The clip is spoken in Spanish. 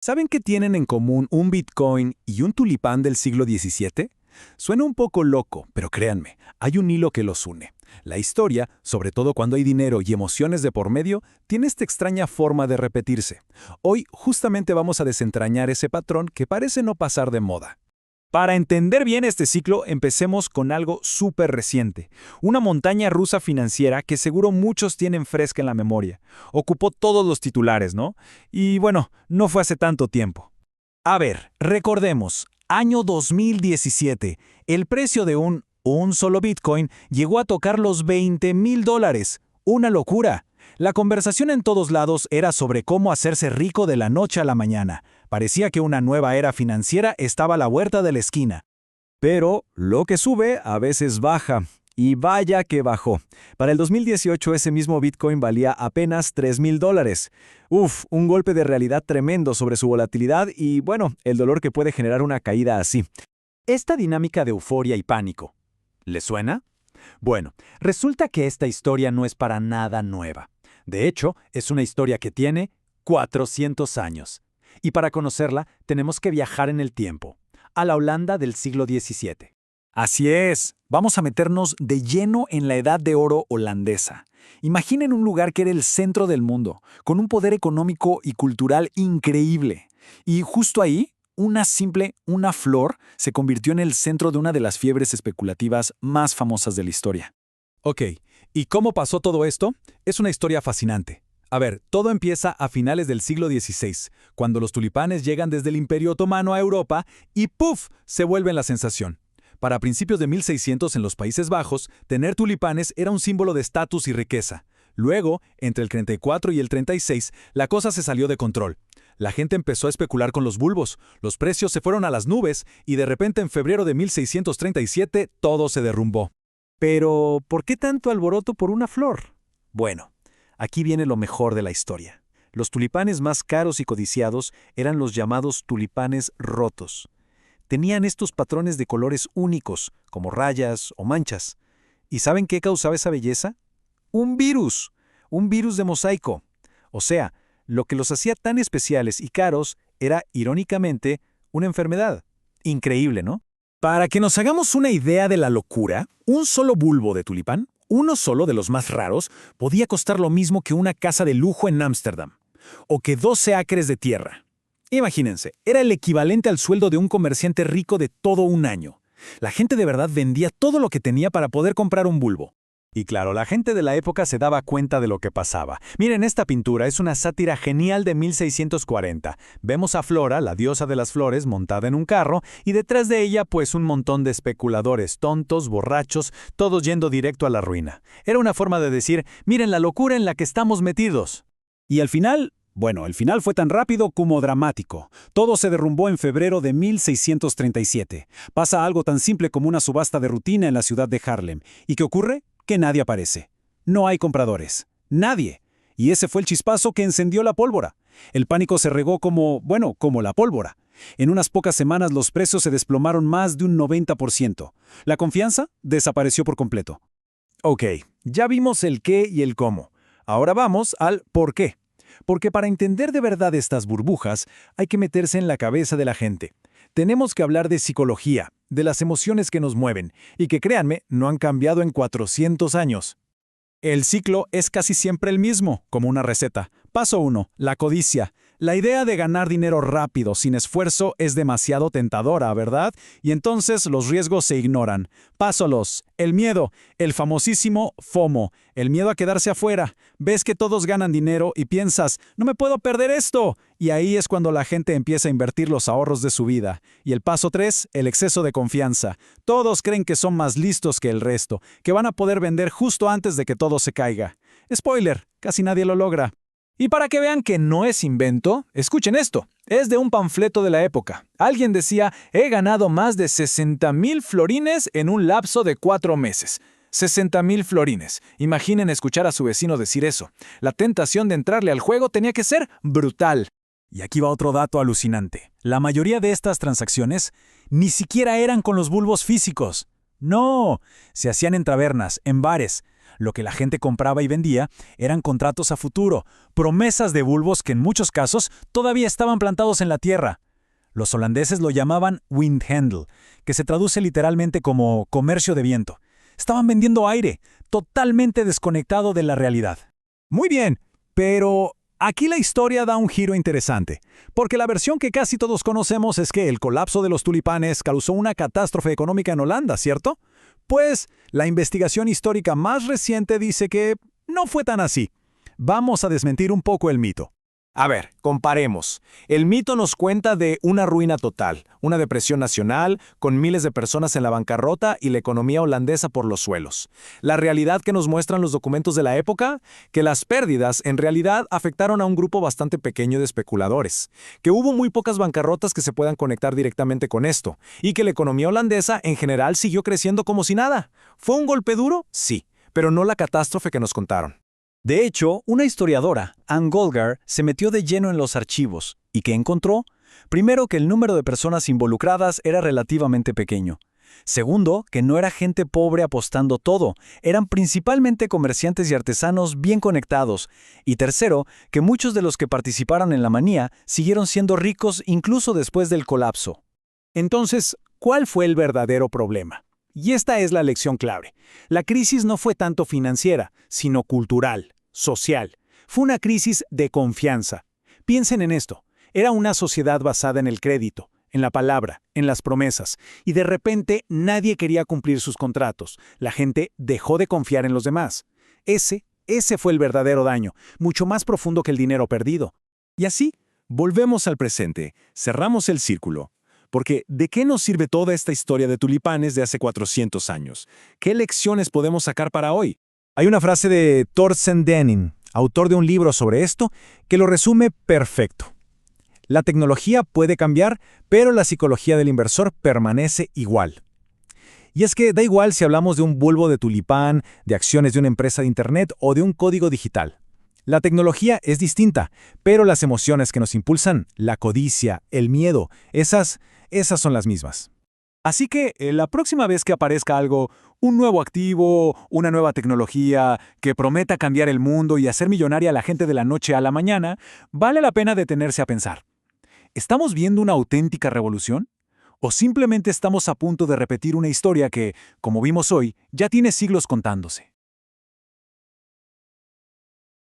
¿Saben qué tienen en común un Bitcoin y un tulipán del siglo XVII? Suena un poco loco, pero créanme, hay un hilo que los une. La historia, sobre todo cuando hay dinero y emociones de por medio, tiene esta extraña forma de repetirse. Hoy justamente vamos a desentrañar ese patrón que parece no pasar de moda. Para entender bien este ciclo, empecemos con algo súper reciente. Una montaña rusa financiera que seguro muchos tienen fresca en la memoria. Ocupó todos los titulares, ¿no? Y bueno, no fue hace tanto tiempo. A ver, recordemos, año 2017, el precio de un solo Bitcoin llegó a tocar los $20,000. ¡Una locura! La conversación en todos lados era sobre cómo hacerse rico de la noche a la mañana. Parecía que una nueva era financiera estaba a la vuelta de la esquina. Pero lo que sube a veces baja. Y vaya que bajó. Para el 2018 ese mismo Bitcoin valía apenas $3,000. Uf, un golpe de realidad tremendo sobre su volatilidad y, bueno, el dolor que puede generar una caída así. Esta dinámica de euforia y pánico, ¿le suena? Bueno, resulta que esta historia no es para nada nueva. De hecho, es una historia que tiene 400 años. Y para conocerla, tenemos que viajar en el tiempo, a la Holanda del siglo XVII. Así es, vamos a meternos de lleno en la Edad de Oro holandesa. Imaginen un lugar que era el centro del mundo, con un poder económico y cultural increíble. Y justo ahí, una flor, se convirtió en el centro de una de las fiebres especulativas más famosas de la historia. Ok, ¿y cómo pasó todo esto? Es una historia fascinante. A ver, todo empieza a finales del siglo XVI, cuando los tulipanes llegan desde el Imperio Otomano a Europa y ¡puf!, se vuelven la sensación. Para principios de 1600 en los Países Bajos, tener tulipanes era un símbolo de estatus y riqueza. Luego, entre el 34 y el 36, la cosa se salió de control. La gente empezó a especular con los bulbos, los precios se fueron a las nubes y de repente en febrero de 1637 todo se derrumbó. Pero, ¿por qué tanto alboroto por una flor? Bueno, aquí viene lo mejor de la historia. Los tulipanes más caros y codiciados eran los llamados tulipanes rotos. Tenían estos patrones de colores únicos, como rayas o manchas. ¿Y saben qué causaba esa belleza? Un virus de mosaico. O sea, lo que los hacía tan especiales y caros era, irónicamente, una enfermedad. Increíble, ¿no? Para que nos hagamos una idea de la locura, un solo bulbo de tulipán, uno solo de los más raros, podía costar lo mismo que una casa de lujo en Ámsterdam, o que 12 acres de tierra. Imagínense, era el equivalente al sueldo de un comerciante rico de todo un año. La gente de verdad vendía todo lo que tenía para poder comprar un bulbo. Y claro, la gente de la época se daba cuenta de lo que pasaba. Miren, esta pintura es una sátira genial de 1640. Vemos a Flora, la diosa de las flores, montada en un carro, y detrás de ella, pues, un montón de especuladores tontos, borrachos, todos yendo directo a la ruina. Era una forma de decir, miren la locura en la que estamos metidos. Y al final, bueno, el final fue tan rápido como dramático. Todo se derrumbó en febrero de 1637. Pasa algo tan simple como una subasta de rutina en la ciudad de Haarlem. ¿Y qué ocurre? Que nadie aparece. No hay compradores. Nadie. Y ese fue el chispazo que encendió la pólvora. El pánico se regó como la pólvora. En unas pocas semanas los precios se desplomaron más de un 90%. La confianza desapareció por completo. Ok, ya vimos el qué y el cómo. Ahora vamos al por qué. Porque para entender de verdad estas burbujas, hay que meterse en la cabeza de la gente. Tenemos que hablar de psicología, de las emociones que nos mueven, y que créanme, no han cambiado en 400 años. El ciclo es casi siempre el mismo, como una receta. Paso 1, la codicia. La idea de ganar dinero rápido, sin esfuerzo, es demasiado tentadora, ¿verdad? Y entonces los riesgos se ignoran. Paso 2, el miedo, el famosísimo FOMO, el miedo a quedarse afuera. Ves que todos ganan dinero y piensas, ¡no me puedo perder esto! Y ahí es cuando la gente empieza a invertir los ahorros de su vida. Y el paso 3, el exceso de confianza. Todos creen que son más listos que el resto, que van a poder vender justo antes de que todo se caiga. Spoiler, casi nadie lo logra. Y para que vean que no es invento, escuchen esto. Es de un panfleto de la época. Alguien decía, he ganado más de 60,000 florines en un lapso de 4 meses. 60,000 florines. Imaginen escuchar a su vecino decir eso. La tentación de entrarle al juego tenía que ser brutal. Y aquí va otro dato alucinante. La mayoría de estas transacciones ni siquiera eran con los bulbos físicos. No, se hacían en tabernas, en bares. Lo que la gente compraba y vendía eran contratos a futuro, promesas de bulbos que en muchos casos todavía estaban plantados en la tierra. Los holandeses lo llamaban windhandel, que se traduce literalmente como comercio de viento. Estaban vendiendo aire, totalmente desconectado de la realidad. Muy bien, pero aquí la historia da un giro interesante, porque la versión que casi todos conocemos es que el colapso de los tulipanes causó una catástrofe económica en Holanda, ¿cierto? Pues la investigación histórica más reciente dice que no fue tan así. Vamos a desmentir un poco el mito. A ver, comparemos. El mito nos cuenta de una ruina total, una depresión nacional, con miles de personas en la bancarrota y la economía holandesa por los suelos. La realidad que nos muestran los documentos de la época, que las pérdidas en realidad afectaron a un grupo bastante pequeño de especuladores, que hubo muy pocas bancarrotas que se puedan conectar directamente con esto, y que la economía holandesa en general siguió creciendo como si nada. ¿Fue un golpe duro? Sí, pero no la catástrofe que nos contaron. De hecho, una historiadora, Anne Golgar, se metió de lleno en los archivos y ¿qué encontró? Primero, que el número de personas involucradas era relativamente pequeño. Segundo, que no era gente pobre apostando todo, eran principalmente comerciantes y artesanos bien conectados. Y tercero, que muchos de los que participaron en la manía siguieron siendo ricos incluso después del colapso. Entonces, ¿cuál fue el verdadero problema? Y esta es la lección clave. La crisis no fue tanto financiera, sino cultural, social. Fue una crisis de confianza. Piensen en esto. Era una sociedad basada en el crédito, en la palabra, en las promesas, y de repente nadie quería cumplir sus contratos. La gente dejó de confiar en los demás. Ese fue el verdadero daño, mucho más profundo que el dinero perdido. Y así, volvemos al presente, cerramos el círculo. Porque, ¿de qué nos sirve toda esta historia de tulipanes de hace 400 años? ¿Qué lecciones podemos sacar para hoy? Hay una frase de Thorsten Denning, autor de un libro sobre esto, que lo resume perfecto. La tecnología puede cambiar, pero la psicología del inversor permanece igual. Y es que da igual si hablamos de un bulbo de tulipán, de acciones de una empresa de Internet o de un código digital. La tecnología es distinta, pero las emociones que nos impulsan, la codicia, el miedo, esas son las mismas. Así que la próxima vez que aparezca algo, un nuevo activo, una nueva tecnología que prometa cambiar el mundo y hacer millonaria a la gente de la noche a la mañana, vale la pena detenerse a pensar. ¿Estamos viendo una auténtica revolución? ¿O simplemente estamos a punto de repetir una historia que, como vimos hoy, ya tiene siglos contándose?